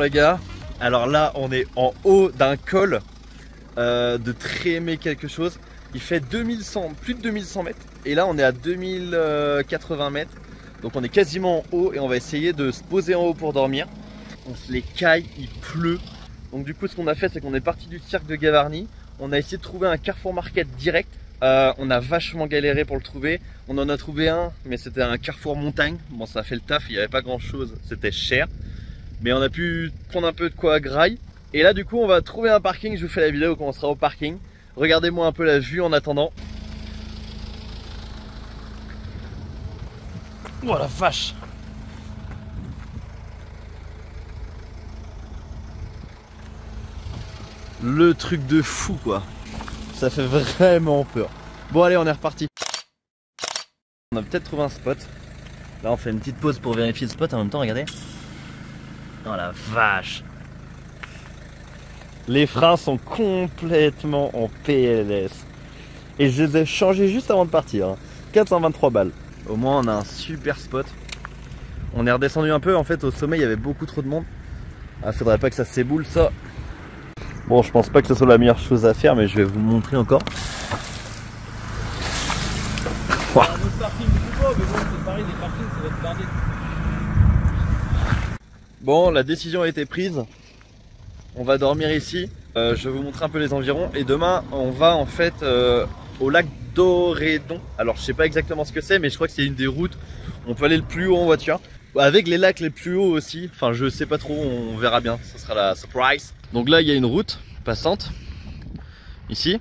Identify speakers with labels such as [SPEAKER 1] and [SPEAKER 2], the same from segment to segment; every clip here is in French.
[SPEAKER 1] les gars. Alors là on est en haut d'un col de Trémé quelque chose. Il fait plus de 2100 mètres. Et là on est à 2080 mètres. Donc on est quasiment en haut et on va essayer de se poser en haut pour dormir. On se les caille, il pleut. Donc du coup ce qu'on a fait c'est qu'on est parti du cirque de Gavarnie. On a essayé de trouver un Carrefour Market direct. On a vachement galéré pour le trouver. On en a trouvé un, mais c'était un Carrefour montagne. Bon, ça a fait le taf, il n'y avait pas grand chose, c'était cher. Mais on a pu prendre un peu de quoi à graille. Et là, du coup, on va trouver un parking. Je vous fais la vidéo quand on sera au parking. Regardez-moi un peu la vue en attendant. Oh la vache! Le truc de fou, quoi. Ça fait vraiment peur. Bon allez, on est reparti. On a peut-être trouvé un spot. Là on fait une petite pause pour vérifier le spot en même temps, regardez. Oh la vache. Les freins sont complètement en PLS. Et je les ai changés juste avant de partir. 423 balles. Au moins on a un super spot. On est redescendu un peu, en fait au sommet il y avait beaucoup trop de monde. Ah, faudrait pas que ça s'éboule ça. Bon, je pense pas que ce soit la meilleure chose à faire, mais je vais vous montrer encore. Wow. Bon, la décision a été prise. On va dormir ici. Je vais vous montrer un peu les environs. Et demain, on va en fait au lac d'Oredon. Alors, je sais pas exactement ce que c'est, mais je crois que c'est une des routes. On peut aller le plus haut en voiture. Avec les lacs les plus hauts aussi. Enfin, je sais pas trop, on verra bien. Ça sera la surprise. Donc là, il y a une route passante. Ici.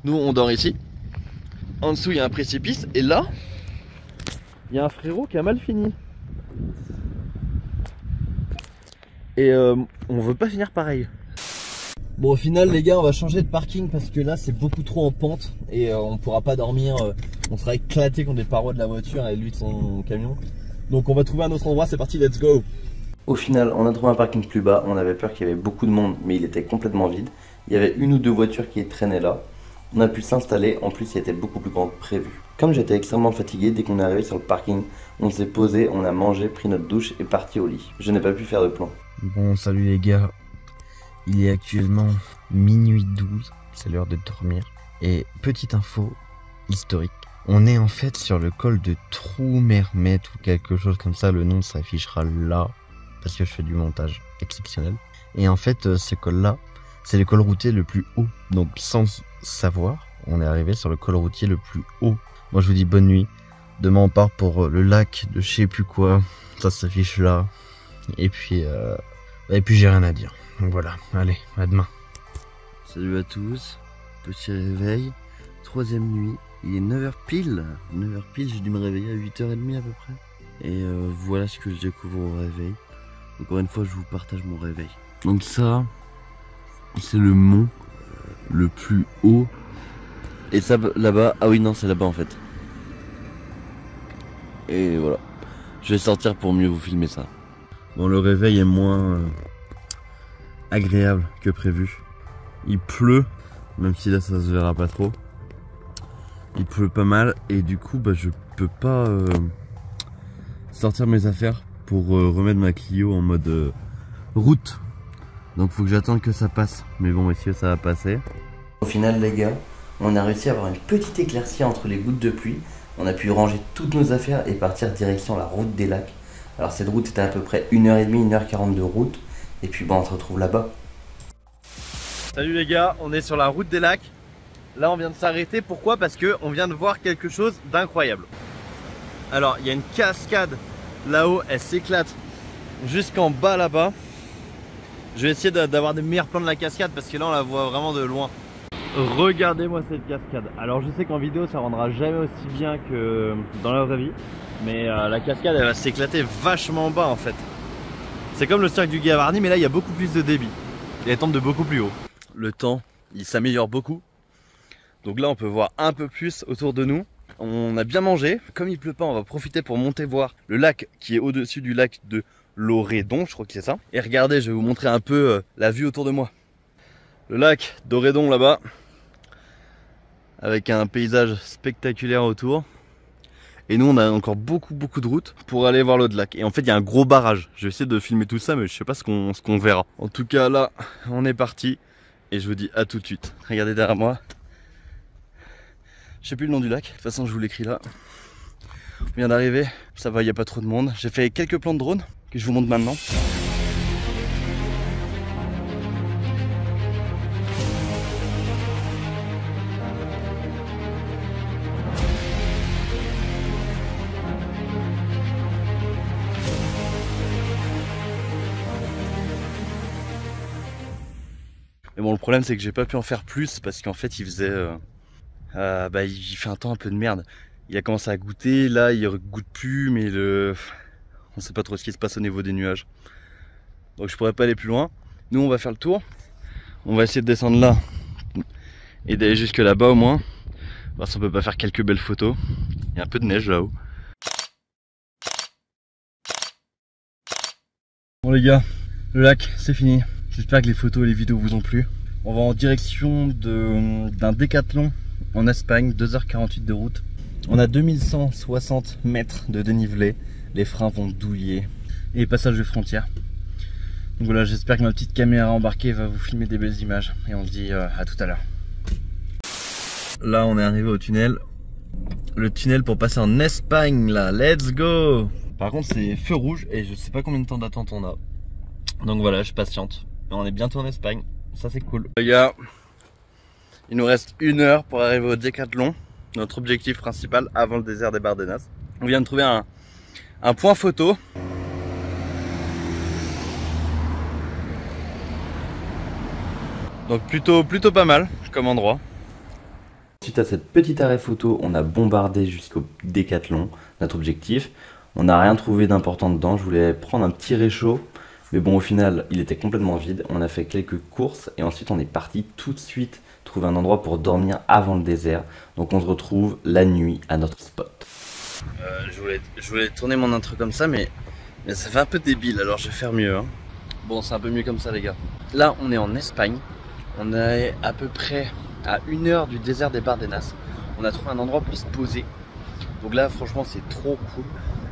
[SPEAKER 1] Nous, on dort ici. En dessous, il y a un précipice. Et là, il y a un frérot qui a mal fini. Et on veut pas finir pareil. Bon, au final, les gars, on va changer de parking parce que là, c'est beaucoup trop en pente. Et on pourra pas dormir. On sera éclaté contre des parois de la voiture et lui de son camion. Donc on va trouver un autre endroit. C'est parti, let's go.
[SPEAKER 2] Au final, on a trouvé un parking plus bas. On avait peur qu'il y avait beaucoup de monde, mais il était complètement vide. Il y avait une ou deux voitures qui traînaient là. On a pu s'installer, en plus il était beaucoup plus grand que prévu. Comme j'étais extrêmement fatigué, dès qu'on est arrivé sur le parking, on s'est posé, on a mangé, pris notre douche et parti au lit. Je n'ai pas pu faire de plan.
[SPEAKER 3] Bon, salut les gars. Il est actuellement minuit 12, c'est l'heure de dormir. Et petite info historique, on est en fait sur le col de Troumermet ou quelque chose comme ça, le nom s'affichera là, parce que je fais du montage exceptionnel. Et en fait, ce col-là, c'est le col routier le plus haut. Donc sans savoir, on est arrivé sur le col routier le plus haut. Moi je vous dis bonne nuit. Demain on part pour le lac de je sais plus quoi. Ça s'affiche là. Et puis j'ai rien à dire. Donc voilà, allez, à demain.
[SPEAKER 1] Salut à tous. Petit réveil. Troisième nuit. Il est 9h pile. 9h pile, j'ai dû me réveiller à 8h30 à peu près. Et voilà ce que je découvre au réveil. Encore une fois, je vous partage mon réveil. Donc ça, c'est le mont le plus haut. Et ça là-bas, ah oui non c'est là-bas en fait. Et voilà. Je vais sortir pour mieux vous filmer ça. Bon, le réveil est moins agréable que prévu. Il pleut, même si là ça se verra pas trop. Il pleut pas mal et du coup bah je peux pas sortir mes affaires pour remettre ma Clio en mode route. Donc faut que j'attende que ça passe. Mais bon messieurs, ça va passer.
[SPEAKER 2] Au final les gars, on a réussi à avoir une petite éclaircie entre les gouttes de pluie. On a pu ranger toutes nos affaires et partir direction la route des lacs. Alors cette route était à peu près 1h30, 1h40 de route. Et puis bon, on se retrouve là-bas.
[SPEAKER 1] Salut les gars, on est sur la route des lacs. Là on vient de s'arrêter, pourquoi? Parce que on vient de voir quelque chose d'incroyable. Alors il y a une cascade là-haut, elle s'éclate jusqu'en bas là-bas. Je vais essayer d'avoir des meilleurs plans de la cascade parce que là on la voit vraiment de loin. Regardez-moi cette cascade. Alors je sais qu'en vidéo ça rendra jamais aussi bien que dans la vraie vie. Mais la cascade elle va s'éclater vachement bas en fait. C'est comme le cirque du Gavarnie mais là il y a beaucoup plus de débit. Et elle tombe de beaucoup plus haut. Le temps il s'améliore beaucoup. Donc là on peut voir un peu plus autour de nous. On a bien mangé. Comme il pleut pas, on va profiter pour monter voir le lac qui est au-dessus du lac de l'Oredon, je crois que c'est ça. Et regardez, je vais vous montrer un peu la vue autour de moi. Le lac d'Oredon là-bas, avec un paysage spectaculaire autour. Et nous on a encore beaucoup de route pour aller voir l'autre lac. Et en fait il y a un gros barrage. Je vais essayer de filmer tout ça mais je sais pas ce qu'on verra. En tout cas là on est parti. Et je vous dis à tout de suite. Regardez derrière moi. Je sais plus le nom du lac. De toute façon je vous l'écris là. On vient d'arriver. Ça va, il n'y a pas trop de monde. J'ai fait quelques plans de drone que je vous montre maintenant. Mais bon, le problème c'est que j'ai pas pu en faire plus parce qu'en fait il faisait il fait un temps un peu de merde. Il a commencé à goûter, là il goûte plus, mais on sait pas trop ce qui se passe au niveau des nuages. Donc je pourrais pas aller plus loin. Nous on va faire le tour. On va essayer de descendre là et d'aller jusque là-bas au moins. Voir si on peut pas faire quelques belles photos. Il y a un peu de neige là-haut. Bon les gars, le lac c'est fini. J'espère que les photos et les vidéos vous ont plu. On va en direction d'un décathlon en Espagne, 2h48 de route. On a 2160 mètres de dénivelé. Les freins vont douiller. Et passage de frontière. Donc voilà, j'espère que ma petite caméra embarquée va vous filmer des belles images. Et on se dit à tout à l'heure. Là on est arrivé au tunnel. Le tunnel pour passer en Espagne là, let's go. Par contre c'est feu rouge et je sais pas combien de temps d'attente on a. Donc voilà, je patiente. On est bientôt en Espagne, ça c'est cool. Les gars, il nous reste 1 heure pour arriver au décathlon, notre objectif principal avant le désert des Bardenas. On vient de trouver un point photo. Donc plutôt pas mal comme endroit.
[SPEAKER 2] Suite à cette petite arrêt photo, on a bombardé jusqu'au décathlon, notre objectif. On n'a rien trouvé d'important dedans, je voulais prendre un petit réchaud. Mais bon, au final, il était complètement vide. On a fait quelques courses et ensuite on est parti tout de suite trouver un endroit pour dormir avant le désert. Donc on se retrouve la nuit à notre spot.
[SPEAKER 1] Je voulais tourner mon intro comme ça, mais ça fait un peu débile, alors je vais faire mieux. Hein. Bon, c'est un peu mieux comme ça les gars. Là, on est en Espagne. On est à peu près à 1 heure du désert des Bardenas. On a trouvé un endroit pour se poser. Donc là, franchement, c'est trop cool.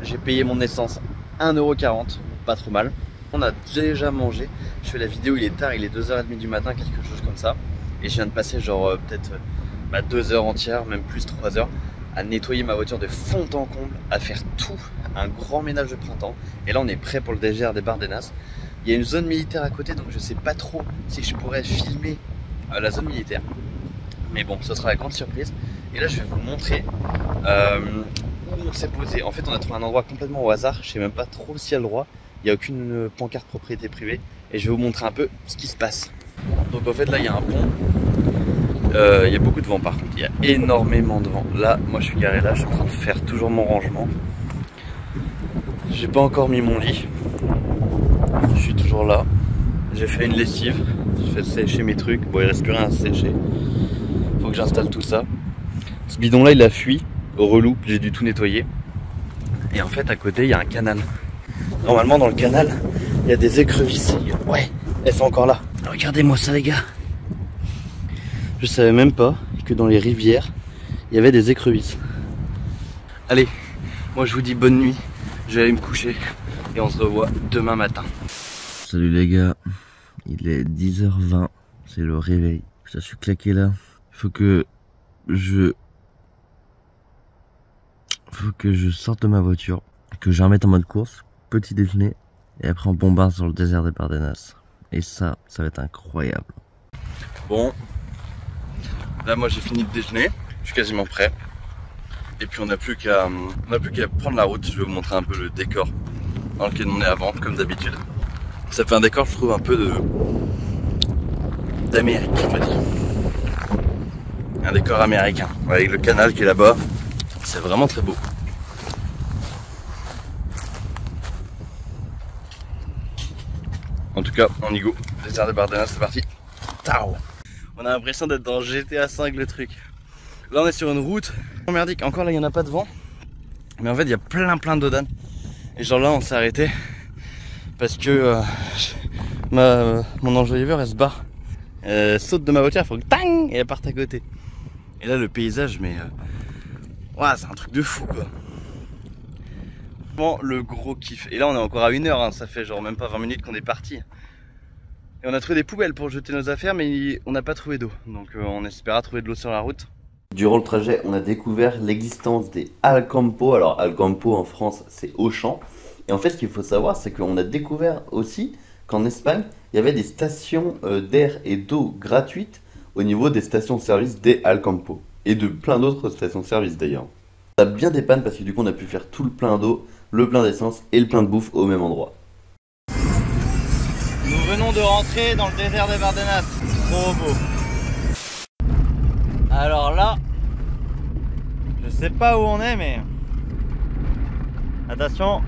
[SPEAKER 1] J'ai payé mon essence 1,40 €, pas trop mal. On a déjà mangé, je fais la vidéo, il est tard, il est 2h30 du matin, quelque chose comme ça. Et je viens de passer genre peut-être 2 heures entières, même plus 3 heures, à nettoyer ma voiture de fond en comble, à faire tout, un grand ménage de printemps. Et là on est prêt pour le désert des Bardenas. Il y a une zone militaire à côté, donc je sais pas trop si je pourrais filmer la zone militaire. Mais bon, ce sera la grande surprise. Et là je vais vous montrer où on s'est posé. En fait on a trouvé un endroit complètement au hasard, je sais même pas trop si il y a le droit. Il n'y a aucune pancarte propriété privée et je vais vous montrer un peu ce qui se passe. Donc en fait là il y a un pont, il y a beaucoup de vent par contre, il y a énormément de vent. Là moi je suis garé là, je suis en train de faire toujours mon rangement. J'ai pas encore mis mon lit, je suis toujours là. J'ai fait une lessive, j'ai fait sécher mes trucs, bon il reste plus rien à sécher. Faut que j'installe tout ça. Ce bidon là il a fui, relou, j'ai dû tout nettoyer. Et en fait à côté il y a un canal. Normalement dans le canal il y a des écrevisses. Ouais, elles sont encore là. Regardez-moi ça les gars. Je savais même pas que dans les rivières il y avait des écrevisses. Allez, moi je vous dis bonne nuit. Je vais aller me coucher et on se revoit demain matin.
[SPEAKER 3] Salut les gars, il est 10h20, c'est le réveil. Je suis claqué là. Faut que je sorte de ma voiture, que je remette en mode course. Petit déjeuner et après on bombarde sur le désert des Bardenas et ça va être incroyable.
[SPEAKER 1] Bon, là moi j'ai fini de déjeuner, je suis quasiment prêt et puis on n'a plus qu'à prendre la route. Je vais vous montrer un peu le décor dans lequel on est avant comme d'habitude. Ça fait un décor je trouve un peu d'Amérique on va dire. Un décor américain avec le canal qui est là-bas, c'est vraiment très beau. En tout cas, on y go. Désert des Bardenas, c'est parti. Tao. On a l'impression d'être dans GTA 5 le truc. Là on est sur une route merdique. Encore là il n'y en a pas de vent. Mais en fait il y a plein d'odanes. Et genre là on s'est arrêté parce que mon enjoliveur elle se barre. Elle saute de ma voiture, il faut que tang et elle parte à côté. Et là le paysage mais ouais, c'est un truc de fou quoi. franchement le gros kiff. Et là on est encore à 1 heure, hein. Ça fait genre même pas 20 minutes qu'on est parti. Et on a trouvé des poubelles pour jeter nos affaires, mais on n'a pas trouvé d'eau. Donc on espéra trouver de l'eau sur la route.
[SPEAKER 2] Durant le trajet, on a découvert l'existence des Alcampo. Alors Alcampo en France, c'est Auchan. Et en fait, ce qu'il faut savoir, c'est qu'on a découvert aussi qu'en Espagne, il y avait des stations d'air et d'eau gratuites au niveau des stations-service des Alcampo. Et de plein d'autres stations-service d'ailleurs. On a bien des pannes parce que du coup, on a pu faire tout le plein d'eau, le plein d'essence et le plein de bouffe au même endroit.
[SPEAKER 1] Nous venons de rentrer dans le désert des Bardenas. Trop beau. Alors là, je sais pas où on est, mais attention.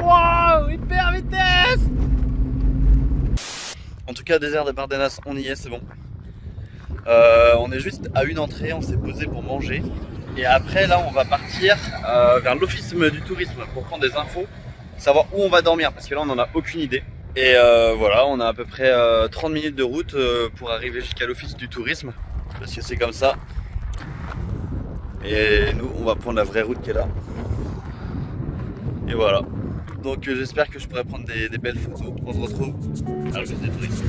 [SPEAKER 1] Waouh, hyper vitesse. En tout cas, désert des Bardenas, on y est, c'est bon. On est juste à une entrée, on s'est posé pour manger. Et après, là, on va partir vers l'office du tourisme pour prendre des infos, savoir où on va dormir, parce que là, on n'en a aucune idée. Et voilà, on a à peu près 30 minutes de route pour arriver jusqu'à l'office du tourisme, parce que c'est comme ça. Et nous, on va prendre la vraie route qui est là. Et voilà. Donc j'espère que je pourrai prendre des belles photos. On se retrouve à l'office du tourisme.